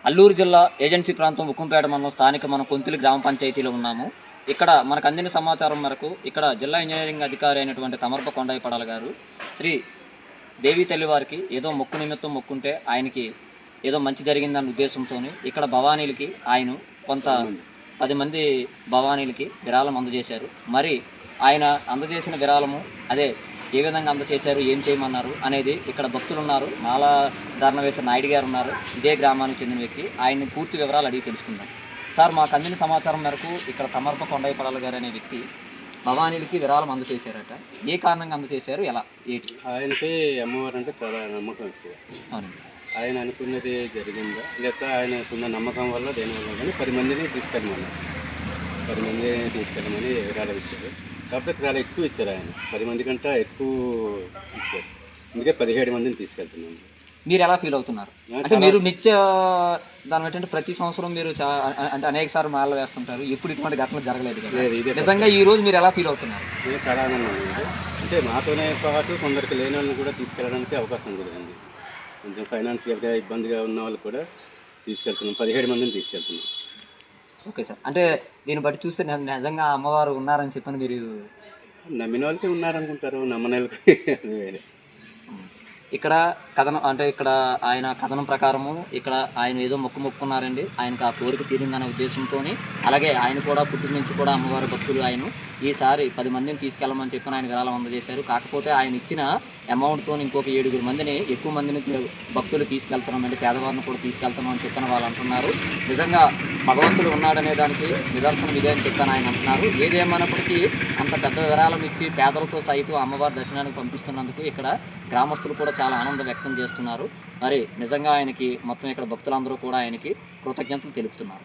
అల్లూరు జిల్లా ఏజెన్సీ ప్రాంతం ఉక్కుంపేట మండలం స్థానిక మనం కొంతిలి గ్రామ పంచాయతీలో ఉన్నాము. ఇక్కడ మనకు అందిన సమాచారం మేరకు ఇక్కడ జిల్లా ఇంజనీరింగ్ అధికారి అయినటువంటి తమర్ప కొండయ్య పడాల గారు శ్రీ దేవి తల్లి వారికి ఏదో మొక్కు నిమిత్తం మొక్కుంటే ఆయనకి ఏదో మంచి జరిగిందన్న ఉద్దేశంతో ఇక్కడ భవానీలకి ఆయన కొంత 10 మంది భవానీలకి విరాళం అందజేశారు. మరి ఆయన అందజేసిన విరాళము అదే ఏ విధంగా అందజేశారు, ఏం చేయమన్నారు అనేది ఇక్కడ భక్తులు ఉన్నారు. మాలా ధారణ వేసిన నాయుడు గారు ఉన్నారు, ఇదే గ్రామానికి చెందిన వ్యక్తి. ఆయన్ని పూర్తి వివరాలు అడిగి తెలుసుకుందాం. సార్, మాకు అందిన సమాచారం మేరకు ఇక్కడ తమర్ప కొండయ్య పడాల గారు అనే వ్యక్తి భవానీలకి విరాళం అందజేశారట. ఏ కారణంగా అందజేశారు, ఎలా, ఏంటి? ఆయనకి అమ్మవారు అంటే చాలా నమ్మకం ఎక్కువ. అవునండి. ఆయన అనుకున్నది జరిగిందా, లేకపోతే ఆయనకున్న నమ్మకం వల్ల దేనివల్ల కానీ 10 మందిని తీసుకెళ్ళమన్నారు. 10 మందిని తీసుకెళ్ళమని విరాళం ఇచ్చారు. కాకపోతే చాలా ఎక్కువ ఇచ్చారు. ఆయన 10 మంది కంటే ఎక్కువ ఇచ్చారు. అందుకే 17 మందిని తీసుకెళ్తున్నాను. మీరు ఎలా ఫీల్ అవుతున్నారు? అంటే మీరు నిత్య దాని ఏంటంటే ప్రతి సంవత్సరం మీరు అంటే అనేక సార్లు మాల వేస్తుంటారు, ఎప్పుడు ఇటువంటి ఘటనలు జరగలేదు కదా. నిజంగా ఈ రోజు మీరు ఎలా ఫీల్ అవుతున్నారు? నేను చాలా ఆనందంగా ఉంది. అంటే మాతోనే పాటు కొందరికి లేని వాళ్ళని కూడా తీసుకెళ్ళడానికి అవకాశం కుదిరింది. కొంచెం ఫైనాన్షియల్గా ఇబ్బందిగా ఉన్న వాళ్ళు కూడా తీసుకెళ్తున్నాం. 17 మందిని తీసుకెళ్తున్నాం. ఓకే సార్, అంటే దీన్ని బట్టి చూస్తే నిజంగా అమ్మవారు ఉన్నారని చెప్పని మీరు నమ్మిన వాళ్ళకి ఉన్నారనుకుంటారు, నమ్మని వాళ్ళకి వేరే. ఇక్కడ కథనం అంటే ఇక్కడ ఆయన కథనం ప్రకారము ఇక్కడ ఆయన ఏదో మొక్కున్నారండి. ఆయనకు ఆ కోరిక తీరిందనే ఉద్దేశంతో, అలాగే ఆయన కూడా పుట్టిన నుంచి కూడా అమ్మవారి భక్తులు ఆయన ఈసారి 10 మందిని తీసుకెళ్ళమని చెప్పిన ఆయన విరాళం అందజేశారు. కాకపోతే ఆయన ఇచ్చిన అమౌంట్తో ఇంకొక 7 మందిని ఎక్కువ మందిని భక్తులు తీసుకెళ్తున్నామండి, పేదవారిని కూడా తీసుకెళ్తామని చెప్పిన వాళ్ళు అంటున్నారు. నిజంగా భగవంతుడు ఉన్నాడనే దానికి నిదర్శనం ఇదే అని చెప్పని ఆయన అంటున్నారు. ఏదేమన్నప్పటికీ అంత పెద్ద విరాళం ఇచ్చి పేదలతో సైతం అమ్మవారి దర్శనానికి పంపిస్తున్నందుకు ఇక్కడ గ్రామస్తులు కూడా చాలా ఆనందం వ్యక్తం చేస్తున్నారు. మరి నిజంగా ఆయనకి మొత్తం ఇక్కడ భక్తులందరూ కూడా ఆయనకి కృతజ్ఞతలు తెలుపుతున్నారు.